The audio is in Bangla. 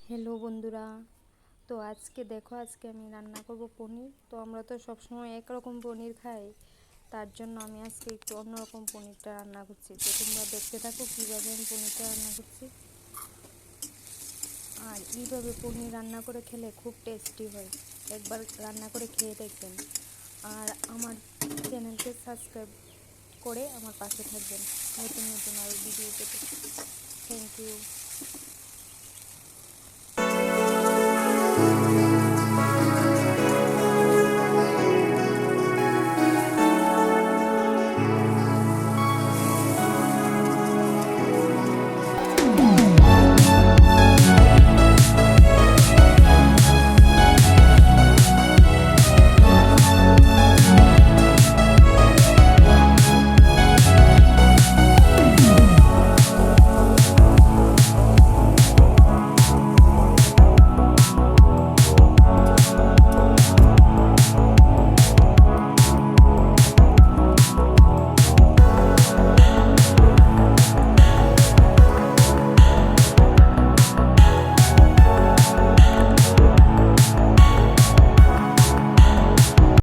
হ্যালো বন্ধুরা, তো আজকে আমি রান্না করব পনির। তো আমরা তো সবসময় একরকম পনির খাই, তার জন্য আমি আজকে একটু অন্যরকম পনিরটা রান্না করছি। তো তোমরা দেখতে থাকো কীভাবে আমি পনিরটা রান্না করছি। আর এইভাবে পনির রান্না করে খেলে খুব টেস্টি হয়, একবার রান্না করে খেয়ে দেখবেন। আর আমার চ্যানেলকে সাবস্ক্রাইব করে আমার পাশে থাকবেন নতুন নতুন আরও ভিডিও পেতে। Thank you.